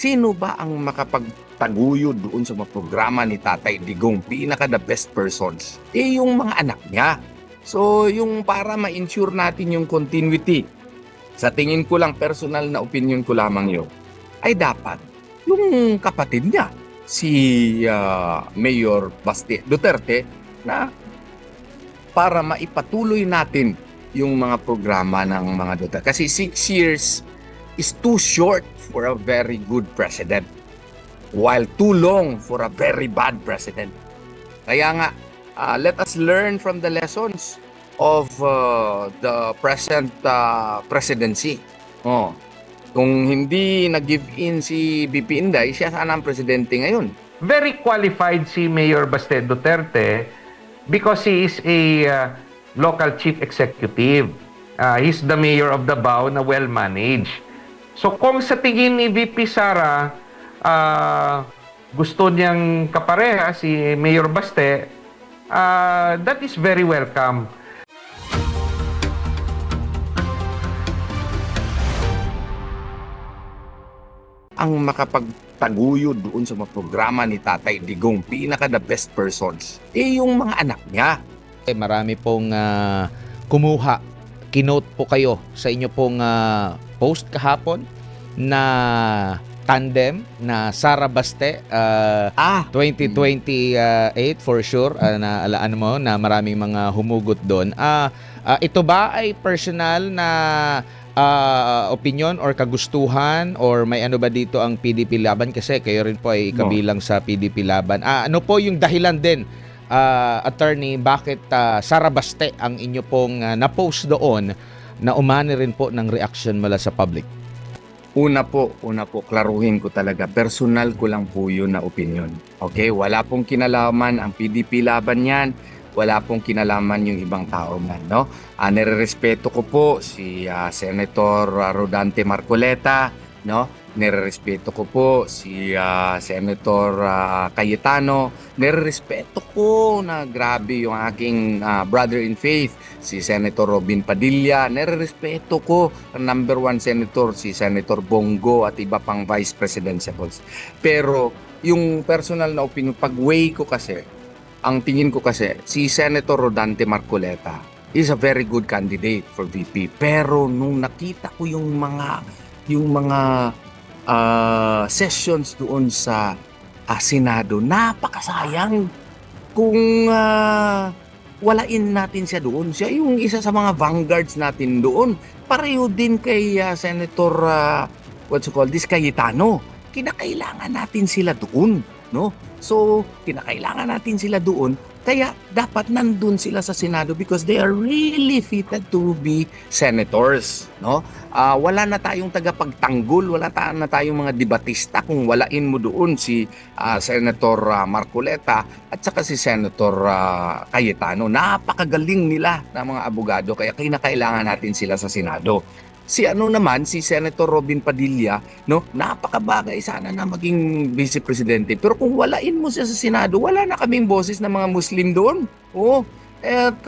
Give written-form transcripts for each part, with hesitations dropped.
sino ba ang makapagtaguyod doon sa mga programa ni Tatay Digong? Pinaka the best persons. Yung mga anak niya. So, yung para ma-ensure natin yung continuity, sa tingin ko lang, personal na opinion ko lamang yun, ay dapat yung kapatid niya, si Mayor Duterte, na para maipatuloy natin yung mga programa ng mga Duterte. Kasi 6 years is too short for a very good president, while too long for a very bad president. Kaya nga, let us learn from the lessons of the present presidency. Kung hindi nag-give in si BP Inday, siya sana ang presidente ngayon. Very qualified si Mayor Baste Duterte because he is a local chief executive. He's the mayor of Davao na well-managed. So kung sa tingin ni VP Sara, gusto niyang kapareha si Mayor Baste, that is very welcome. Ang makapagtaguyod doon sa mga programa ni Tatay Digong, pinaka the best persons, yung mga anak niya. Marami pong kumuha, kinote po kayo sa inyo pong post kahapon na tandem na Sara Baste 2028 for sure, na alaan mo na maraming mga humugot doon. Ito ba ay personal na opinion or kagustuhan, or may ano ba dito ang PDP Laban, kasi kayo rin po ay kabilang sa PDP Laban? Ano po yung dahilan din, attorney, bakit Sara Baste ang inyo pong na-post doon na umani rin po ng reaction mula sa public? Una po, klaruhin ko talaga, personal ko lang po yun na opinion. Okay, wala pong kinalaman ang PDP Laban yan, wala pong kinalaman yung ibang tao man, no? Nirerespeto ko po si Senator Rodante Marcoleta, no? Nirerespeto ko po si Senator Cayetano. Nirerespeto ko na grabe yung aking brother in faith, si Senator Robin Padilla. Nirerespeto ko ang number 1 senator, si Senator Bongo, at iba pang vice presidentials. Pero yung personal na opinion, pag-weigh ko kasi, ang tingin ko kasi, si Senator Rodante Marcoleta is a very good candidate for VP. Pero nung nakita ko yung mga sessions doon sa Senado, napakasayang kung walain natin siya doon. Siya yung isa sa mga vanguards natin doon. Pareho din kay Senator Cayetano. Kinakailangan natin sila doon, no? So, kinakailangan natin sila doon, kaya dapat nandun sila sa Senado because they are really fitted to be senators, no? Wala na tayong tagapagtanggol, wala na tayong mga debatista kung walain mo doon si Senator Marcoleta at saka si Senator Cayetano. Napakagaling nila na mga abogado, kaya kinakailangan natin sila sa Senado. Si Senator Robin Padilla, no? Napakabagay sana na maging vice presidente. Pero kung walain mo siya sa Senado, wala na kaming boses ng mga Muslim doon. At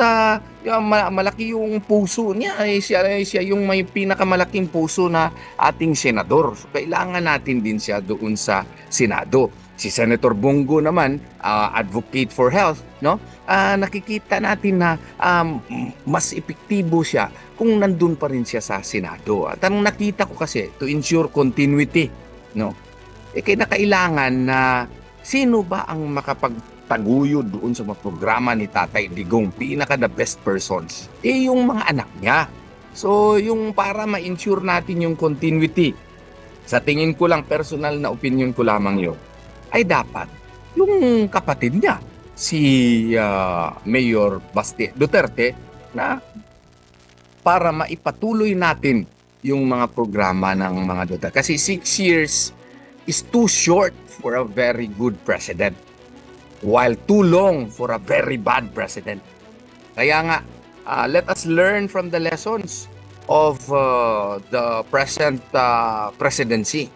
malaki yung puso niya. Siya yung may pinakamalaking puso na ating senador. So, kailangan natin din siya doon sa Senado. Si Senator Bongo naman, advocate for health, no? Nakikita natin na mas epektibo siya kung nandun pa rin siya sa Senado. At ang nakita ko kasi, to ensure continuity, no? Kailangan na sino ba ang makapagtaguyod doon sa mga programa ni Tatay Digong, pinaka the best persons, yung mga anak niya. So, yung para ma-ensure natin yung continuity, sa tingin ko lang, personal na opinion ko lamang yun, ay dapat yung kapatid niya, si Mayor Duterte, na para maipatuloy natin yung mga programa ng mga Duterte. Kasi 6 years is too short for a very good president, while too long for a very bad president. Kaya nga, let us learn from the lessons of the present presidency.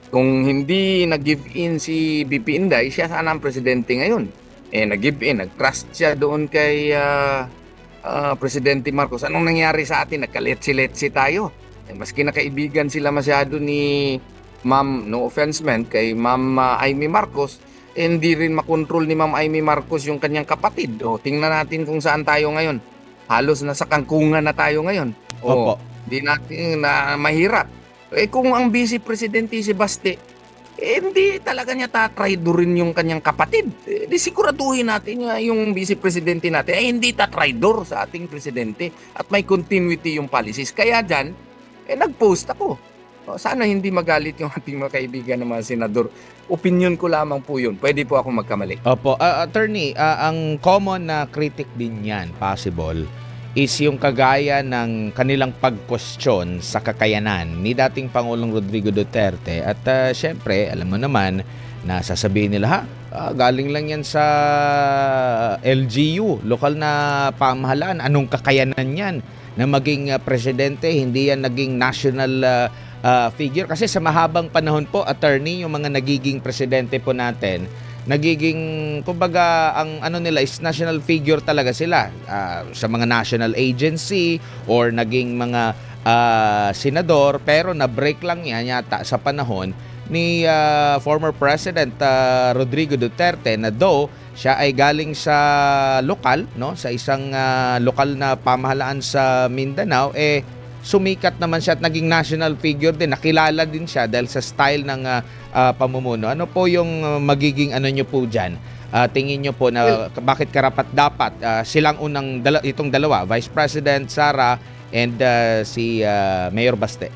Kung hindi nag-give in si BP Inday, siya sana ang presidente ngayon. Nag-give in, nag-trust siya doon kay Presidente Marcos. Anong nangyari sa atin? Nagkaletsi-letsi tayo. Maski nakaibigan sila masyado ni Ma'am, no offense meant, kay Ma'am Amy Marcos, hindi rin makontrol ni Ma'am Amy Marcos yung kanyang kapatid. O, tingnan natin kung saan tayo ngayon. Halos nasa kangkungan na tayo ngayon. Opo. Di natin na mahirap. Eh kung ang Vice Presidente si Baste, hindi talaga niya tatraidorin yung kanyang kapatid. Di siguraduhin natin yung Vice Presidente natin ay hindi tatraidor sa ating Presidente at may continuity yung policies. Kaya dyan, nag-post ako. Sana hindi magalit yung ating mga kaibigan ng mga senador. Opinion ko lamang po yun. Pwede po ako magkamali. Opo. Attorney, ang common na critic din yan, possible, is yung kagaya ng kanilang pag-question sa kakayanan ni dating Pangulong Rodrigo Duterte. At syempre, alam mo naman, na sasabihin nila, galing lang yan sa LGU, lokal na pamahalaan. Anong kakayanan yan na maging presidente? Hindi yan naging national figure. Kasi sa mahabang panahon po, attorney, yung mga nagiging presidente po natin, nagiging, kumbaga, ang ano nila is national figure talaga sila sa mga national agency or naging mga senador, pero na-break lang yan yata sa panahon ni former President Rodrigo Duterte, na though siya ay galing sa lokal, no, sa isang lokal na pamahalaan sa Mindanao, sumikat naman siya at naging national figure din. Nakilala din siya dahil sa style ng pamumuno. Ano po yung magiging ano nyo po dyan? Tingin nyo po na bakit karapat dapat silang itong dalawa, Vice President Sara and si Mayor Baste?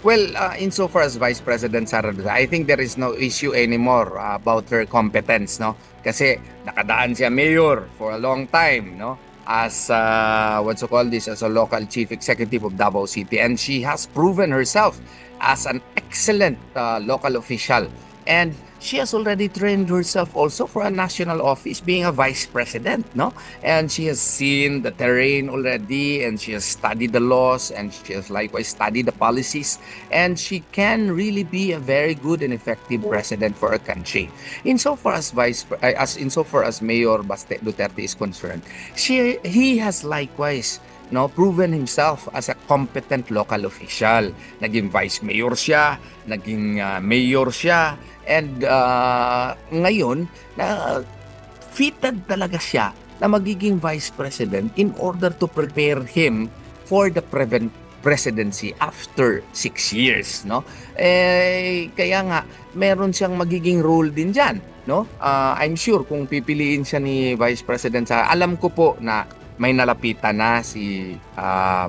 Well, insofar as Vice President Sara Duterte, I think there is no issue anymore about her competence, no? Kasi nakadaan siya mayor for a long time, no? As as a local chief executive of Davao City, and she has proven herself as an excellent local official, and she has already trained herself also for a national office, being a vice president, no? And she has seen the terrain already, and she has studied the laws, and she has likewise studied the policies, and she can really be a very good and effective president for our country. Insofar as Mayor Baste Duterte is concerned, he has likewise proven himself as a competent local official. Naging vice mayor siya, naging mayor siya, and ngayon, fitted talaga siya na magiging vice president in order to prepare him for the presidency after 6 years, no? Kaya nga, meron siyang magiging role din dyan, no? I'm sure kung pipiliin siya ni Vice President Sara, alam ko po na may nalapitan na si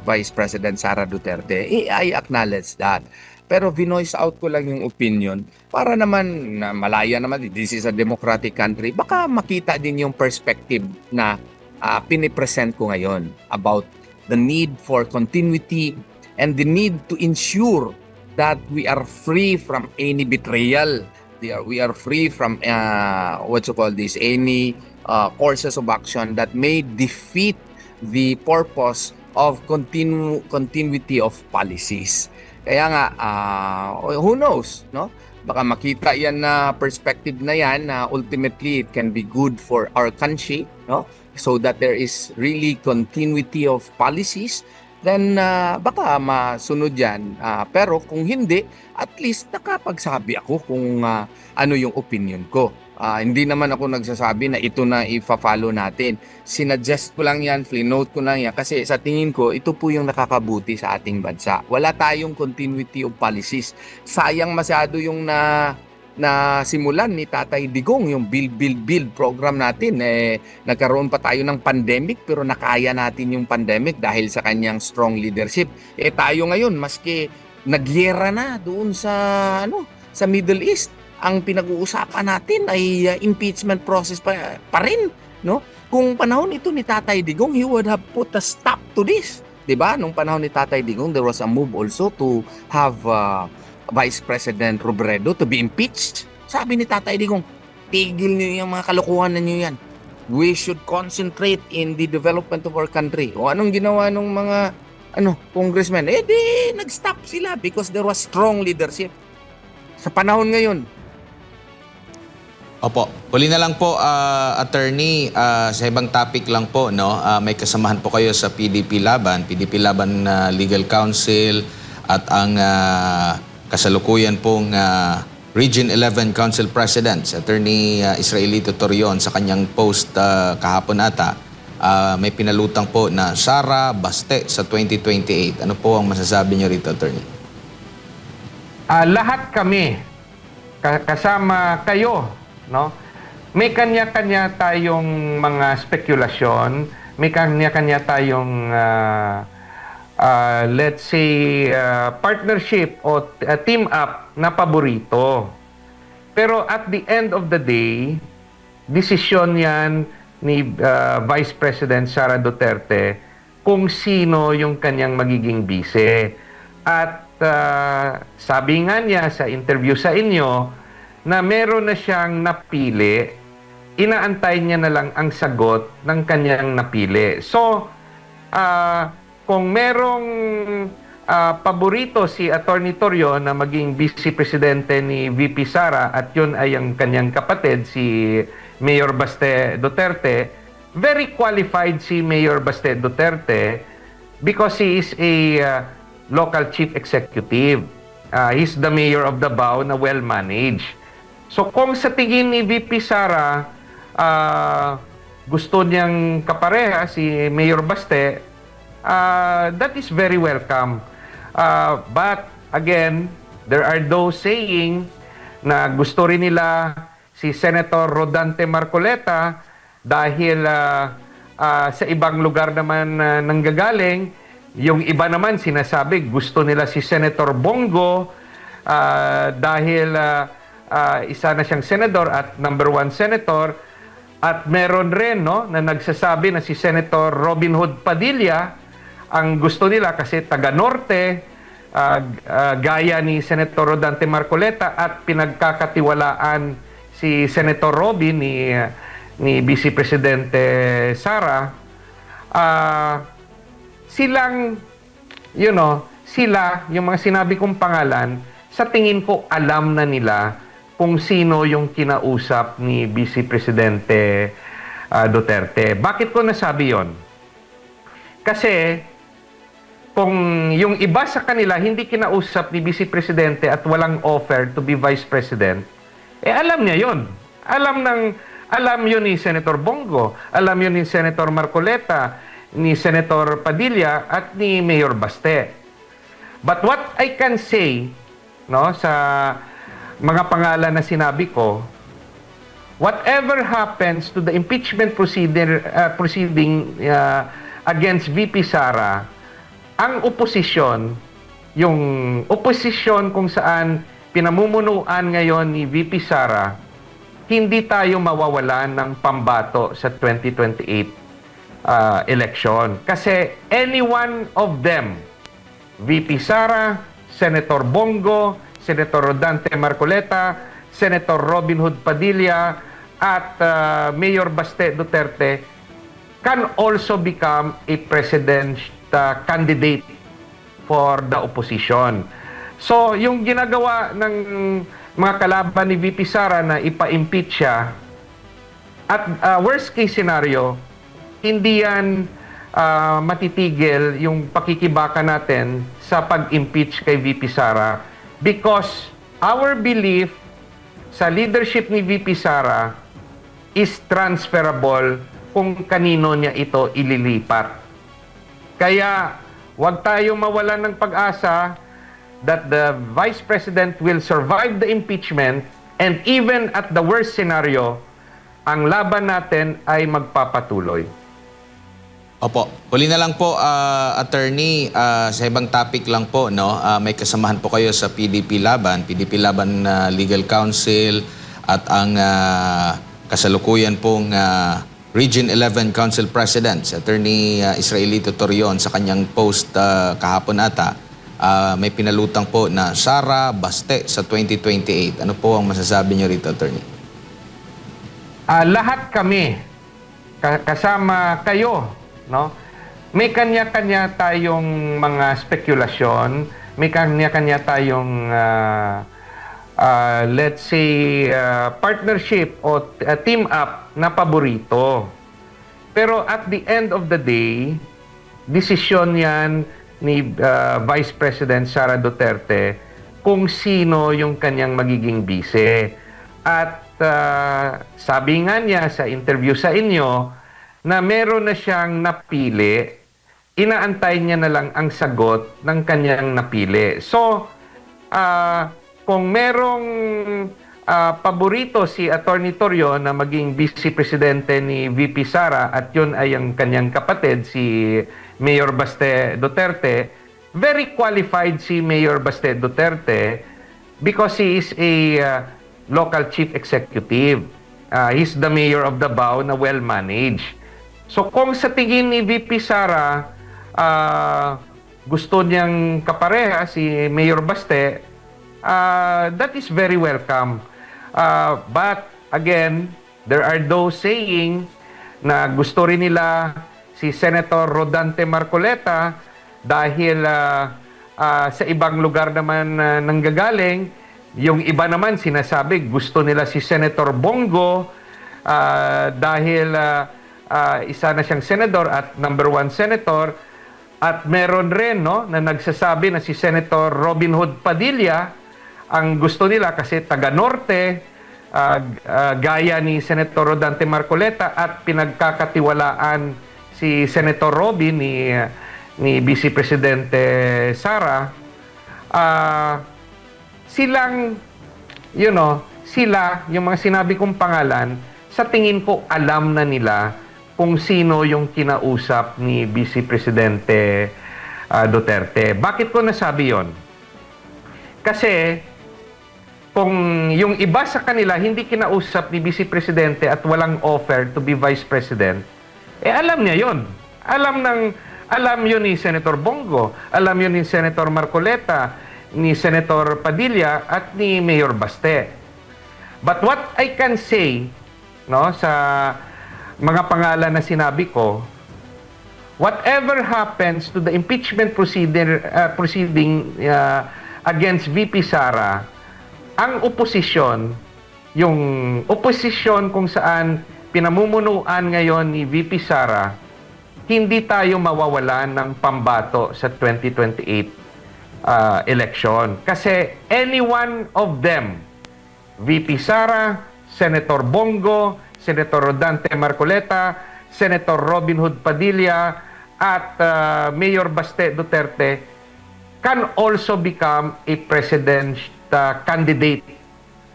Vice President Sara Duterte. I acknowledge that. Pero vinoice out ko lang yung opinion para naman na malaya naman, this is a democratic country, baka makita din yung perspective na pinipresent ko ngayon about the need for continuity and the need to ensure that we are free from any betrayal. We are free from any courses of action that may defeat the purpose of continuity of policies. Kaya nga, who knows, no? Baka makita yan na perspective na yan na ultimately it can be good for our country, no? So that there is really continuity of policies, then baka masunod yan. Pero kung hindi, at least nakapagsabi ako kung ano yung opinion ko. Hindi naman ako nagsasabi na ito na ifa-follow natin. Sinuggest ko lang yan, flinote ko lang yan kasi sa tingin ko, ito po yung nakakabuti sa ating bansa. Wala tayong continuity of policies. Sayang masyado yung na simulan ni Tatay Digong, yung Build program natin. Nagkaroon pa tayo ng pandemic pero nakaya natin yung pandemic dahil sa kanyang strong leadership. Tayo ngayon, maski nagyera na doon sa Middle East, ang pinag-uusapan natin ay impeachment process pa rin, no? Kung panahon ito ni Tatay Digong, he would have put a stop to this. 'Di ba? Nung panahon ni Tatay Digong, there was a move also to have Vice President Robredo to be impeached. Sabi ni Tatay Digong, tigil niyo yung mga kalokohan niyo yan. We should concentrate in the development of our country. O anong ginawa ng mga congressmen? Di nag-stop sila because there was strong leadership. Sa panahon ngayon, Opo. Uli na lang po, attorney, sa ibang topic lang po, no? May kasamahan po kayo sa PDP Laban Legal Council at ang kasalukuyan pong Region 11 Council President, si Attorney Israelito Torion, sa kanyang post kahapon ata, may pinalutang po na Sara Baste sa 2028. Ano po ang masasabi niyo rito, Attorney? Lahat kami, kasama kayo, no? May kanya-kanya tayong mga spekulasyon, may kanya-kanya tayong let's say partnership o team up na paborito. Pero at the end of the day, desisyon yan ni Vice President Sara Duterte kung sino yung kanyang magiging vice. At sabi nga niya sa interview sa inyo na meron na siyang napili, inaantay niya na lang ang sagot ng kanyang napili. So, kung merong paborito si Attorney Torion na maging Vice Presidente ni VP Sara at yun ay ang kanyang kapatid si Mayor Baste Duterte, very qualified si Mayor Baste Duterte because he is a local chief executive. He's the mayor of Davao na well-managed. So kung sa tingin ni VP Sara, gusto niyang kapareha si Mayor Baste, that is very welcome. But again, there are those saying na gusto rin nila si Senator Rodante Marcoleta dahil sa ibang lugar naman nanggagaling. Yung iba naman sinasabi gusto nila si Senator Bongo dahil isa na siyang senador at number 1 senator. At meron rin na nagsasabi na si Senator Robin Hood Padilla ang gusto nila kasi taga-norte, gaya ni Senator Rodante Marcoleta, at pinagkakatiwalaan si Senator Robin ni Vice Presidente Sara. Silang, sila, yung mga sinabi kong pangalan, sa tingin ko alam na nila kung sino yung kinausap ni Vice Presidente Duterte. Bakit ko nasabi yon? Kasi kung yung iba sa kanila hindi kinausap ni Vice Presidente at walang offer to be Vice President, alam niya yon. Alam yun ni Senator Bongo, alam yun ni Senator Marcoleta, ni Senator Padilla at ni Mayor Baste. But what I can say sa mga pangalan na sinabi ko, whatever happens to the impeachment proceeding against VP Sara, ang oposisyon, yung oposisyon kung saan pinamumunuan ngayon ni VP Sara, hindi tayo mawawalan ng pambato sa 2028 election. Kasi any one of them, VP Sara, Senator Bongo, Senator Rodante Marcoleta, Senator Robin Hood Padilla, at Mayor Baste Duterte can also become a president candidate for the opposition. So, yung ginagawa ng mga kalaban ni VP Sara na ipa-impeach siya, at worst case scenario, hindi yan matitigil yung pakikibaka natin sa pag-impeach kay VP Sara because our belief sa leadership ni VP Sara is transferable kung kanino niya ito ililipat. Kaya huwag tayo mawalan ng pag-asa that the Vice President will survive the impeachment, and even at the worst scenario, ang laban natin ay magpapatuloy. Opo. Huli na lang po, Attorney, sa ibang topic lang po, may kasamahan po kayo sa PDP Laban Legal Council, at ang kasalukuyan pong Region 11 Council President, si Attorney Israelito Torion, sa kanyang post kahapon ata, may pinalutang po na Sara Baste sa 2028. Ano po ang masasabi niyo rito, Attorney? Lahat kami, kasama kayo, may kanya-kanya tayong mga spekulasyon, may kanya-kanya tayong let's say partnership o team up na paborito. Pero at the end of the day, desisyon yan ni Vice President Sara Duterte kung sino yung kanyang magiging bise. At sabi nga niya sa interview sa inyo na meron na siyang napili, inaantay niya na lang ang sagot ng kanyang napili. So, kung merong paborito si Attorney Torrio na maging Vice Presidente ni VP Sara at yun ay ang kanyang kapatid si Mayor Baste Duterte, very qualified si Mayor Baste Duterte because he is a local chief executive. He's the mayor of Davao na well-managed. So kung sa tingin ni VP Sara, gusto niyang kapareha si Mayor Baste, that is very welcome. But again, there are those saying na gusto rin nila si Senator Rodante Marcoleta dahil sa ibang lugar naman nanggagaling. Yung iba naman sinasabi gusto nila si Senator Bongo dahil isa na siyang senador at number 1 senator. At meron rin na nagsasabi na si Senator Robin Hood Padilla ang gusto nila kasi taga-norte, gaya ni Senator Rodante Marcoleta at pinagkakatiwalaan si Senator Robin ni Vice Presidente Sara. Silang, sila, yung mga sinabi kong pangalan, sa tingin ko alam na nila kung sino yung kinausap ni Vice Presidente Duterte. Bakit ko nasabi yon? Kasi kung yung iba sa kanila hindi kinausap ni Vice Presidente at walang offer to be Vice President, alam niya yon. Alam yun ni Senator Bongo, alam yun ni Senator Marcoleta, ni Senator Padilla at ni Mayor Baste. But what I can say sa mga pangalan na sinabi ko, whatever happens to the impeachment proceeding against VP Sara, ang oposisyon, yung oposisyon kung saan pinamumunuan ngayon ni VP Sara, hindi tayo mawawalan ng pambato sa 2028 election. Kasi any one of them, VP Sara, Senator Bongo, Senator Rodante Marcoleta, Senator Robin Hood Padilla, at Mayor Baste Duterte can also become a president candidate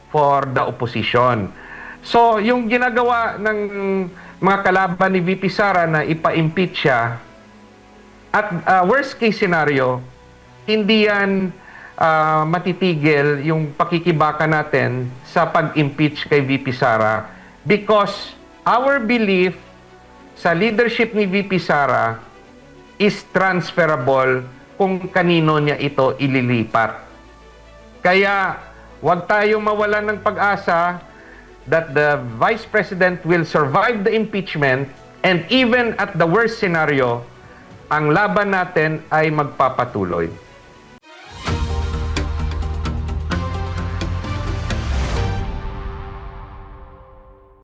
for the opposition. So, yung ginagawa ng mga kalaban ni VP Sara na ipa-impeach siya, at worst case scenario, hindi yan matitigil yung pakikibaka natin sa pag-impeach kay VP Sara because our belief sa leadership ni VP Sara is transferable kung kanino niya ito ililipat. Kaya huwag tayo mawalan ng pag-asa that the Vice President will survive the impeachment and even at the worst scenario, ang laban natin ay magpapatuloy.